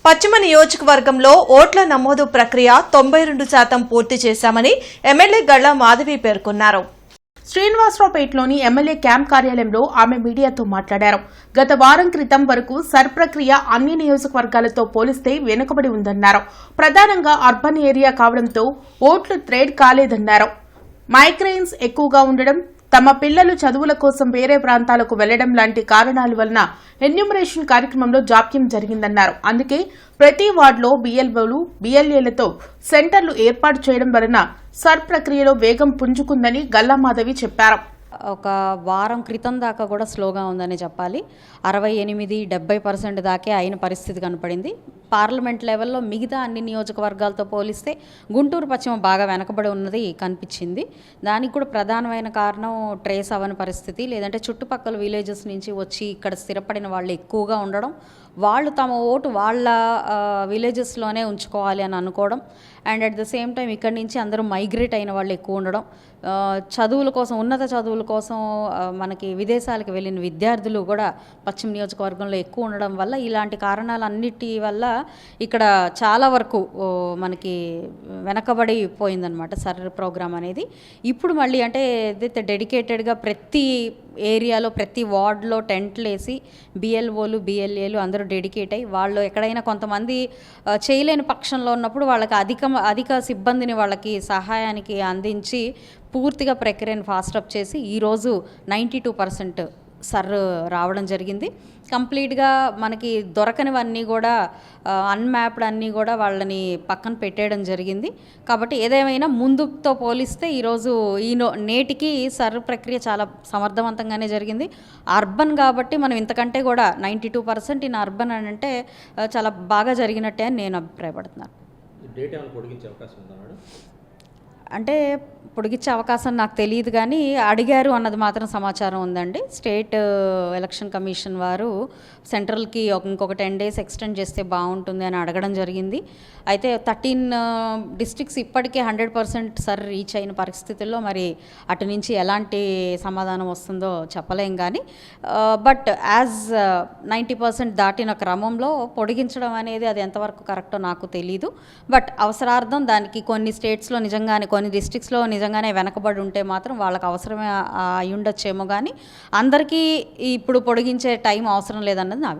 పశ్చిమ నియోజకవర్గంలో ఓట్ల నమోదు ప్రక్రియ 92% పూర్తి చేశామని ఎమ్మెల్యే గళ్ల మాధవి పేర్కొన్నారు. శ్రీనివాసరావుపేటలోని ఎమ్మెల్యే క్యాంప్ కార్యాలయంలో ఆమె మీడియాతో మాట్లాడారు. గత వారం క్రితం వరకు సర్ ప్రక్రియ అన్ని నియోజకవర్గాలతో పోలిస్తే వెనుకబడి ఉందన్నారు. ప్రధానంగా అర్బన్ ఏరియా కావడంతో ఓట్లు ట్రేడ్ కాలేదన్నారు. మైగ్రెయిన్స్ ఎక్కువగా ఉండడం, తమ పిల్లలు చదువుల కోసం వేరే ప్రాంతాలకు వెళ్లడం లాంటి కారణాల వలన ఎన్యూమరేషన్ కార్యక్రమంలో జాప్యం జరిగిందన్నారు. అందుకే ప్రతి వార్డులో బీఎల్ఓలు, బీఎల్ఏలతో సెంటర్లు ఏర్పాటు చేయడం వలన సర్ ప్రక్రియలో వేగం పుంజుకుందని గల్లామాధవి చెప్పారు. ఒక వారం క్రితం దాకా కూడా స్లోగా ఉందని చెప్పాలి. 68-70% దాకే అయిన పరిస్థితి కనపడింది. పార్లమెంట్ లెవెల్లో మిగతా అన్ని నియోజకవర్గాలతో పోలిస్తే గుంటూరు పశ్చిమ బాగా వెనకబడి ఉన్నది కనిపించింది. దానికి కూడా ప్రధానమైన కారణం ట్రేస్ అవ్వని పరిస్థితి, లేదంటే చుట్టుపక్కల విలేజెస్ నుంచి వచ్చి ఇక్కడ స్థిరపడిన వాళ్ళు ఎక్కువగా ఉండడం, వాళ్ళు తమ ఓటు వాళ్ళ విలేజెస్లోనే ఉంచుకోవాలి అని అనుకోవడం, and at the same time ఇక్కడి నుంచి అందరూ మైగ్రేట్ అయిన వాళ్ళు ఎక్కువ ఉండడం, చదువుల కోసం, ఉన్నత చదువుల కోసం మనకి విదేశాలకు వెళ్ళిన విద్యార్థులు కూడా పశ్చిమ నియోజకవర్గంలో ఎక్కువ ఉండడం వల్ల, ఇలాంటి కారణాలన్నిటి వల్ల ఇక్కడ చాలా వరకు మనకి వెనకబడిపోయిందనమాట సర్ ప్రోగ్రామ్ అనేది. ఇప్పుడు మళ్ళీ అంటే ఏదైతే డెడికేటెడ్గా ప్రతి ఏరియాలో ప్రతి వార్డులో టెంట్లు వేసి బిఎల్ఓలు, బిఎల్ఏలు అందరూ డెడికేట్ అయ్యి, వాళ్ళు ఎక్కడైనా కొంతమంది చేయలేని పక్షంలో ఉన్నప్పుడు వాళ్ళకి అధిక సిబ్బందిని వాళ్ళకి సహాయానికి అందించి పూర్తిగా ప్రక్రియను ఫాస్టప్ చేసి ఈరోజు 92% సర్ రావడం జరిగింది. కంప్లీట్గా మనకి దొరకనివన్నీ కూడా అన్మ్యాప్డ్ అన్నీ కూడా వాళ్ళని పక్కన పెట్టేయడం జరిగింది. కాబట్టి ఏదేమైనా ముందుతో పోలిస్తే ఈరోజు నేటికి సర్ ప్రక్రియ చాలా సమర్థవంతంగానే జరిగింది. అర్బన్ కాబట్టి మనం ఇంతకంటే కూడా 92% ఇన్ అర్బన్ అని అంటే చాలా బాగా జరిగినట్టే అని నేను అభిప్రాయపడుతున్నాను. అంటే పొడిగించే అవకాశం నాకు తెలియదు, కానీ అడిగారు అన్నది మాత్రం సమాచారం ఉందండి. స్టేట్ ఎలక్షన్ కమిషన్ వారు సెంట్రల్కి ఇంకొక 10 days ఎక్స్టెండ్ చేస్తే బాగుంటుంది అని అడగడం జరిగింది. అయితే 13 డిస్ట్రిక్ట్స్ ఇప్పటికే 100% సర్ రీచ్ అయిన పరిస్థితుల్లో మరి అటు నుంచి ఎలాంటి సమాధానం వస్తుందో చెప్పలేం, కానీ బట్ యాజ్ 90% దాటిన క్రమంలో పొడిగించడం అనేది అది ఎంతవరకు కరెక్టో నాకు తెలీదు. బట్ అవసరార్థం దానికి కొన్ని స్టేట్స్లో నిజంగానే, కొన్ని డిస్ట్రిక్ట్స్లో నిజంగానే వెనకబడి ఉంటే మాత్రం వాళ్ళకి అవసరమే అయి ఉండొచ్చేమో, కానీ అందరికీ ఇప్పుడు పొడిగించే టైం అవసరం లేదన్నది నా